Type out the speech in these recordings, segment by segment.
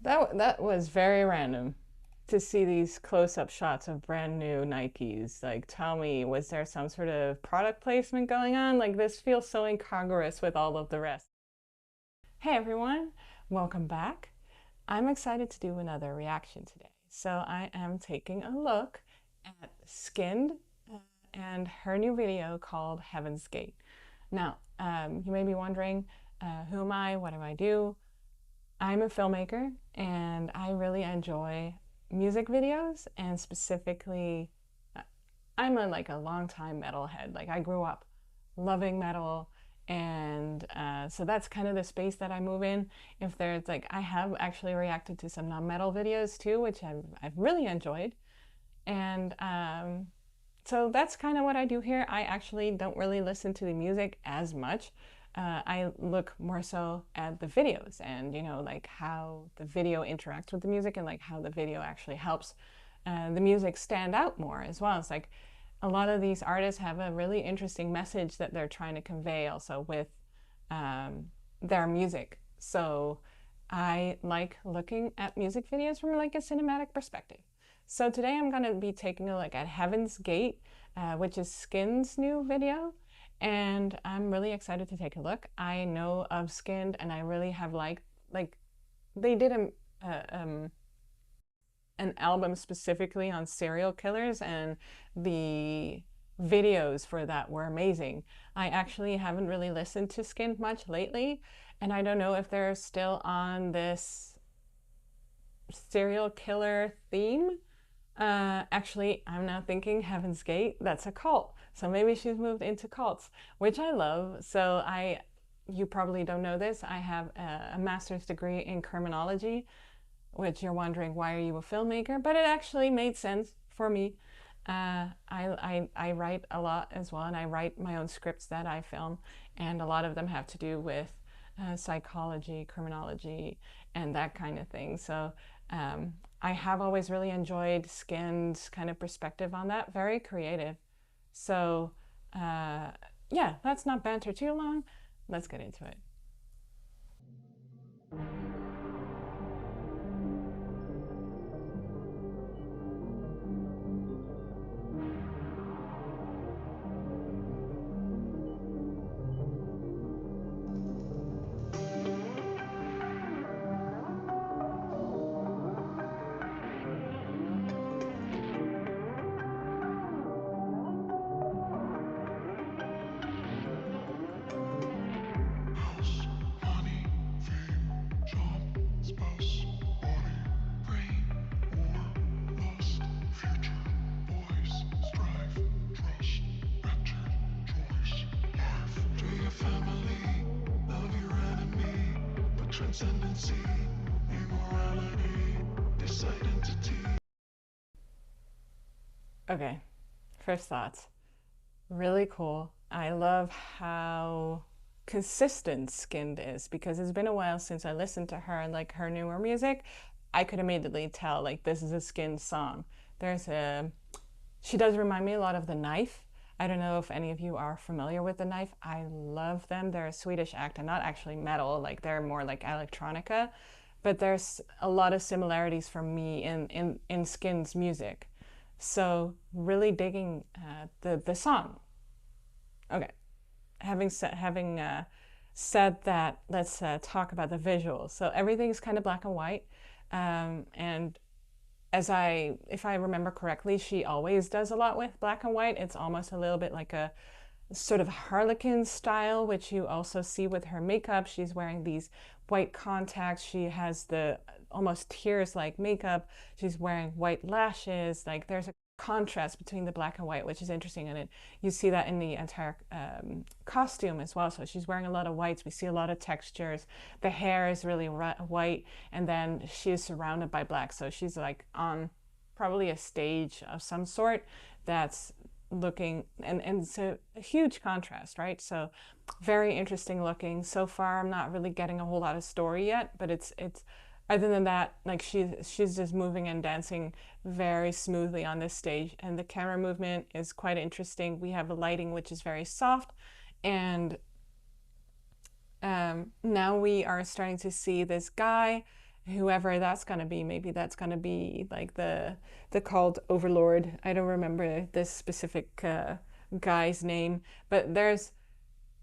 That was very random to see these close-up shots of brand new Nikes. Like, tell me, was there some sort of product placement going on? Like, this feels so incongruous with all of the rest. Hey everyone, welcome back. I'm excited to do another reaction today. So I am taking a look at Skynd and her new video called Heaven's Gate. Now, you may be wondering, who am I? What do I do? I'm a filmmaker and I really enjoy music videos, and specifically I'm like a longtime metalhead. Like I grew up loving metal, and so that's kind of the space that I move in. If there's like, I have actually reacted to some non-metal videos too, which I've really enjoyed. And so that's kind of what I do here. I actually don't really listen to the music as much. I look more so at the videos and, you know, like how the video interacts with the music and like how the video actually helps the music stand out more as well. It's like a lot of these artists have a really interesting message that they're trying to convey also with their music. So I like looking at music videos from like a cinematic perspective. So today I'm going to be taking a look at Heaven's Gate, which is Skynd's new video. And I'm really excited to take a look. I know of Skynd and I really have liked, like, they did an album specifically on serial killers, and the videos for that were amazing. I actually haven't really listened to Skynd much lately, and I don't know if they're still on this serial killer theme. Actually, I'm now thinking Heaven's Gate, that's a cult. So maybe she's moved into cults, which I love. So you probably don't know this, I have a master's degree in criminology, which you're wondering, why are you a filmmaker? But it actually made sense for me. I write a lot as well, and I write my own scripts that I film, and a lot of them have to do with psychology, criminology, and that kind of thing. So I have always really enjoyed Skynd's kind of perspective on that, very creative. So yeah, let's not banter too long. Let's get into it. Transcendency, immorality, this identity. Okay, first thoughts. Really cool. I love how consistent Skynd is, because it's been a while since I listened to her and like her newer music. I could immediately tell like this is a Skynd song. She does remind me a lot of The Knife. I don't know if any of you are familiar with The Knife. I love them. They're a Swedish act and not actually metal, like they're more like electronica, but there's a lot of similarities for me in Skynd's music. So really digging the song. Okay, having said that, let's talk about the visuals. So everything's kind of black and white, and if I remember correctly, she always does a lot with black and white. It's almost a little bit like a sort of harlequin style, which you also see with her makeup. She's wearing these white contacts. She has the almost tears-like makeup. She's wearing white lashes. Like there's a contrast between the black and white, which is interesting, and you see that in the entire costume as well. So she's wearing a lot of whites. We see a lot of textures. The hair is really white, and then she is surrounded by black. So she's like on probably a stage of some sort that's looking, and it's a huge contrast, right? So very interesting looking. So far I'm not really getting a whole lot of story yet, but it's other than that, like she's just moving and dancing very smoothly on this stage, and the camera movement is quite interesting. We have a lighting which is very soft, and now we are starting to see this guy whoever that's going to be. Maybe that's going to be like the cult overlord. I don't remember this specific guy's name, but there's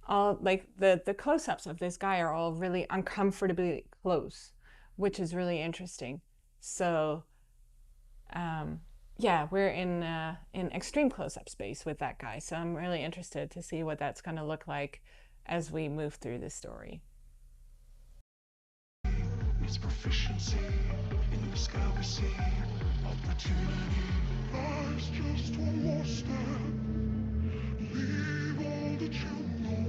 all like the close-ups of this guy are all really uncomfortably close, which is really interesting. So yeah, we're in extreme close-up space with that guy. So I'm really interested to see what that's going to look like as we move through this story. It's proficiency in the sky we see opportunity. Life's just one more step. Leave all that you know.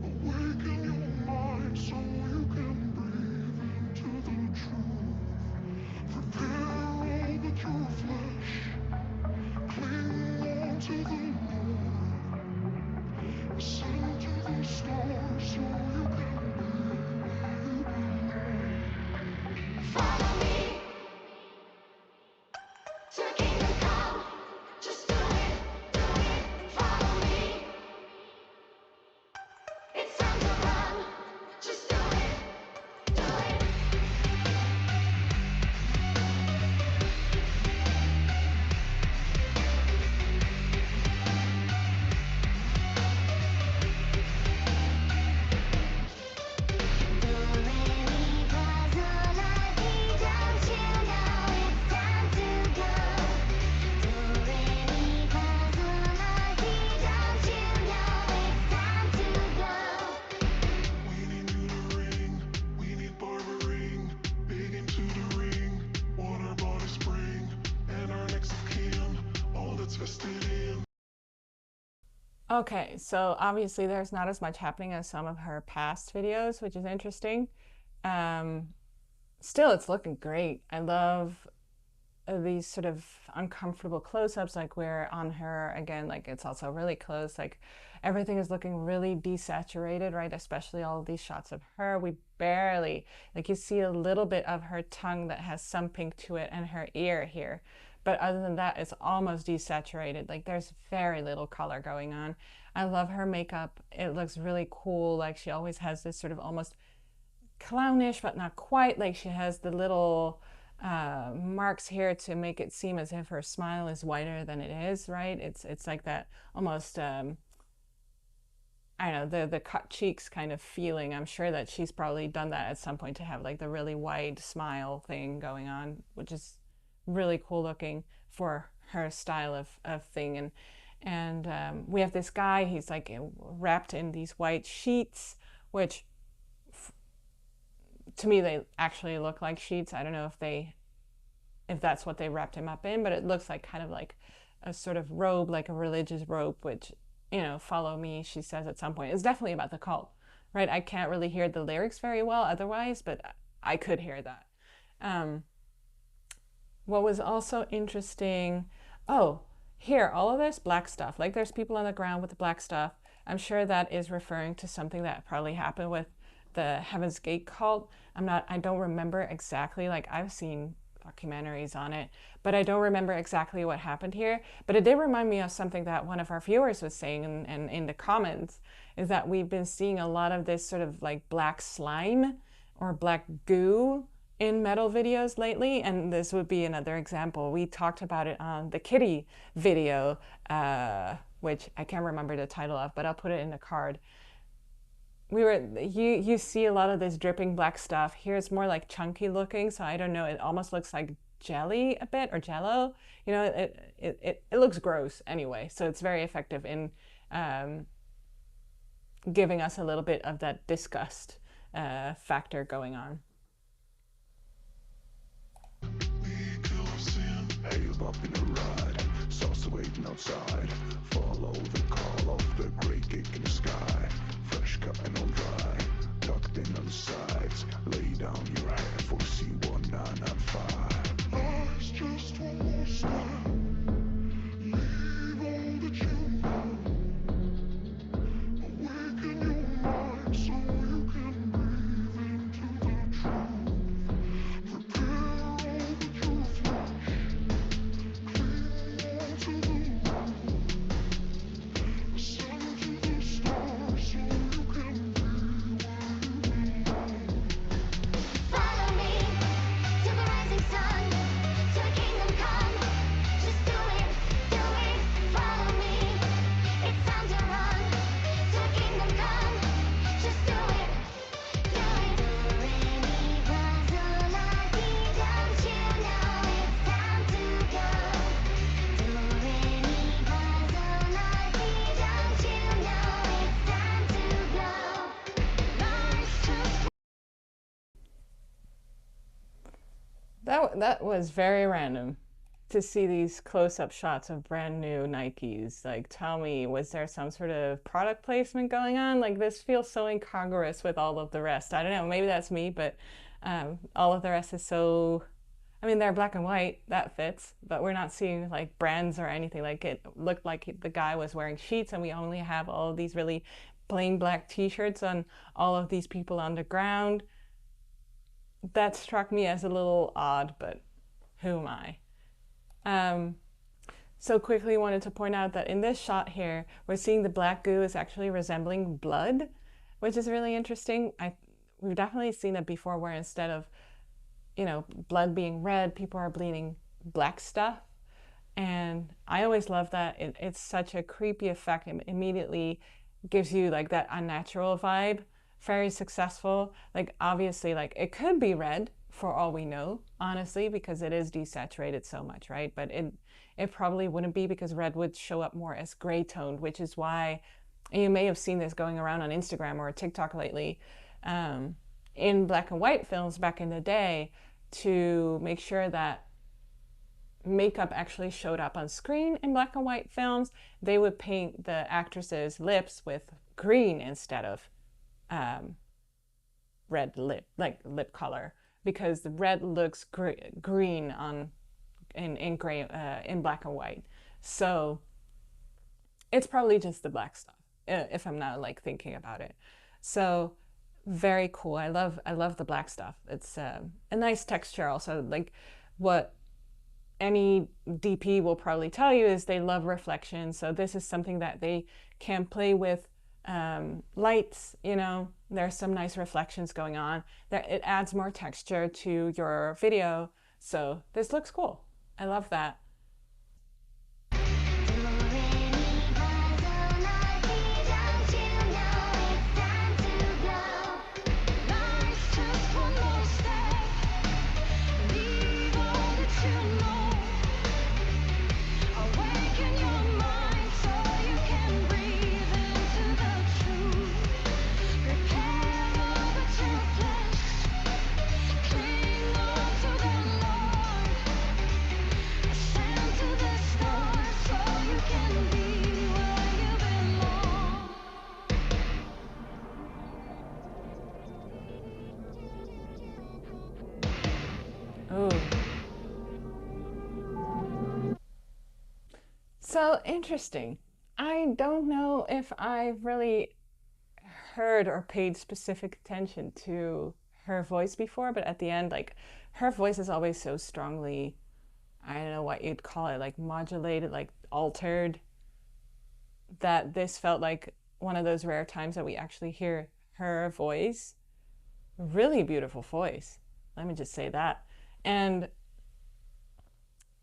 Awaken your mind so you can breathe into the truth. Prepare all but your flesh. Cling on to the Lord. Ascend to the stars so you can follow me to the kingdom come. Just do it, follow me. It's time to run. Just do it, Okay, so obviously there's not as much happening as some of her past videos, which is interesting. Still, it's looking great. I love these sort of uncomfortable close-ups, like we're on her again, like it's also really close, like everything is looking really desaturated, right? Especially all of these shots of her. We barely, like you see a little bit of her tongue that has some pink to it and her ear here. But other than that, it's almost desaturated. Like there's very little color going on. I love her makeup. It looks really cool. Like she always has this sort of almost clownish, but not quite. Like she has the little marks here to make it seem as if her smile is whiter than it is, right? It's like that almost I don't know, the cut cheeks kind of feeling. I'm sure that she's probably done that at some point to have like the really wide smile thing going on, which is really cool looking for her style of thing. And we have this guy, he's like wrapped in these white sheets, which to me they actually look like sheets. I don't know if that's what they wrapped him up in, but it looks like kind of like a sort of robe, like a religious robe, which, you know, follow me, she says at some point. It's definitely about the cult, right? I can't really hear the lyrics very well otherwise, but I could hear that. What was also interesting, oh, here, all of this black stuff, like there's people on the ground with the black stuff. I'm sure that is referring to something that probably happened with the Heaven's Gate cult. I don't remember exactly, like I've seen documentaries on it, but I don't remember exactly what happened here. But it did remind me of something that one of our viewers was saying and in the comments, is that we've been seeing a lot of this sort of like black slime or black goo in metal videos lately, and this would be another example. We talked about it on the kitty video, which I can't remember the title of, but I'll put it in the card. You see a lot of this dripping black stuff. Here it's more like chunky looking, so I don't know, it almost looks like jelly a bit, or jello. You know, it looks gross anyway, so it's very effective in giving us a little bit of that disgust factor going on. Up in a ride, saucer waiting outside. Follow the call of the great gig in the sky. Fresh cut and all dry, tucked in on the sides. Lay down your head for C1995. Life's just one more step. Leave all that you know. Awaken your mind so you can breathe into the truth. Prepare all that your flesh. That was very random to see these close-up shots of brand new Nikes. Like, tell me, was there some sort of product placement going on? Like, this feels so incongruous with all of the rest. I don't know, maybe that's me, but all of the rest is so. I mean, they're black and white, that fits, but we're not seeing like brands or anything. Like, it looked like the guy was wearing sheets, and we only have all of these really plain black t-shirts on all of these people on the ground. That struck me as a little odd, but who am I? Um, so quickly wanted to point out that in this shot here, we're seeing the black goo is actually resembling blood, which is really interesting. We've definitely seen it before where instead of, blood being red, people are bleeding black stuff. And I always love that. It's such a creepy effect. It immediately gives you like that unnatural vibe. Very successful. Like, obviously, like it could be red for all we know, honestly, because it is desaturated so much, right? But it probably wouldn't be, because red would show up more as gray toned, which is why, and you may have seen this going around on Instagram or TikTok lately, in black and white films back in the day, to make sure that makeup actually showed up on screen in black and white films, they would paint the actresses' lips with green instead of red lip color, because the red looks green on in gray in black and white. So it's probably just the black stuff, if I'm not like thinking about it. So very cool. I love the black stuff. It's a nice texture also. Like, what any DP will probably tell you is they love reflection. So this is something that they can play with. Lights, there's some nice reflections going on. It adds more texture to your video. So this looks cool. I love that. Oh, so interesting. I don't know if I've really heard or paid specific attention to her voice before, but at the end, like, her voice is always so strongly, I don't know what you'd call it, like modulated, like altered, that this felt like one of those rare times that we actually hear her voice. Really beautiful voice. Let me just say that. And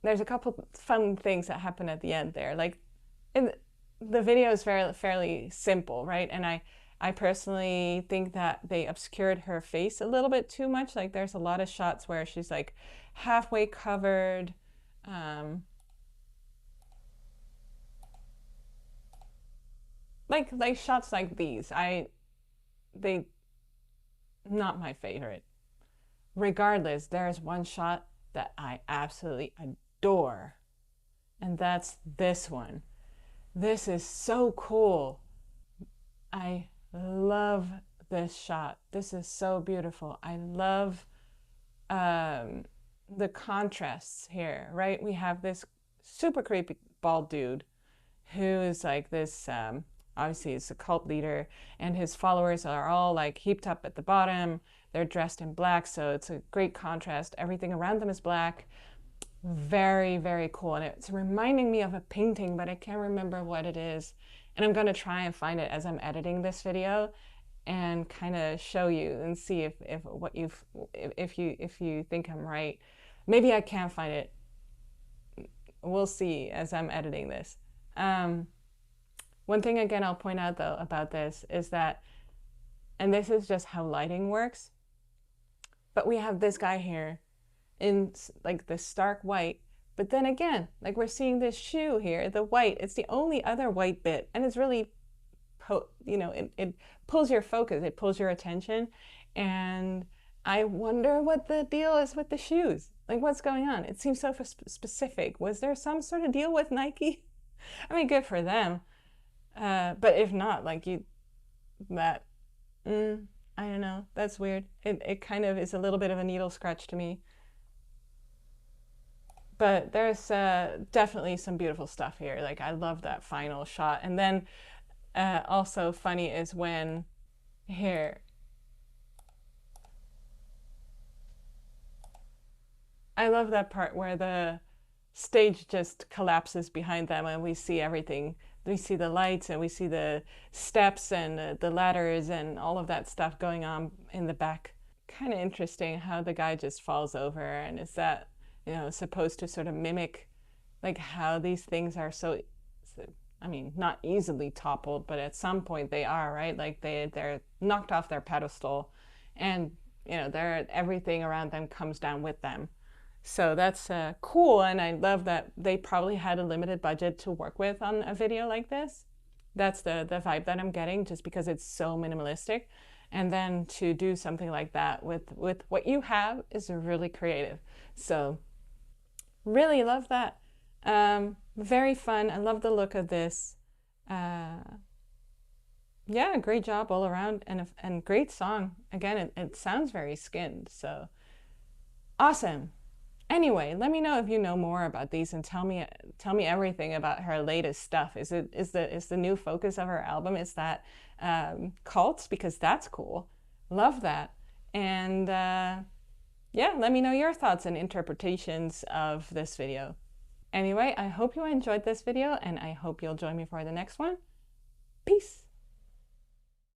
there's a couple fun things that happen at the end there. Like, the video is fairly simple, right? And I personally think that they obscured her face a little bit too much. Like, there's a lot of shots where she's like halfway covered. Like shots like these, they not my favorite. Regardless, there's one shot that I absolutely adore, and that's this one. This is so cool. I love this shot. This is so beautiful. I love um, the contrasts here, right? We have this super creepy bald dude who is like this, obviously, he's a cult leader, and his followers are all like heaped up at the bottom. They're dressed in black, so it's a great contrast. Everything around them is black. Very, very cool. And it's reminding me of a painting, but I can't remember what it is. And I'm going to try and find it as I'm editing this video and kind of show you and see if you think I'm right. Maybe I can't find it. We'll see as I'm editing this. One thing again I'll point out though about this is that, and this is just how lighting works, but we have this guy here in like the stark white, but then again, like, we're seeing this shoe here, the white, it's the only other white bit, and it's really, it pulls your focus, it pulls your attention, and I wonder what the deal is with the shoes. Like, what's going on? It seems so specific. Was there some sort of deal with Nike? I mean, good for them. But if not, like that, I don't know. That's weird. It kind of is a little bit of a needle scratch to me. But there's definitely some beautiful stuff here. Like, I love that final shot. And then also funny is when here, I love that part where the stage just collapses behind them and we see everything. We see the lights and we see the steps and the ladders and all of that stuff going on in the back. Kind of interesting how the guy just falls over, and is that, supposed to sort of mimic like how these things are so, I mean, not easily toppled, but at some point they are, right? Like they're knocked off their pedestal, and they're, everything around them comes down with them. So that's cool, and I love that they probably had a limited budget to work with on a video like this. That's the vibe that I'm getting, just because it's so minimalistic. And then to do something like that with what you have is really creative. So really love that. Very fun. I love the look of this. Yeah, great job all around, and great song. Again, it sounds very Skynd, so awesome. Anyway, let me know if you know more about these, and tell me everything about her latest stuff. Is the new focus of her album, is that cults? Because that's cool. Love that. And yeah, let me know your thoughts and interpretations of this video. Anyway, I hope you enjoyed this video, and I hope you'll join me for the next one. Peace.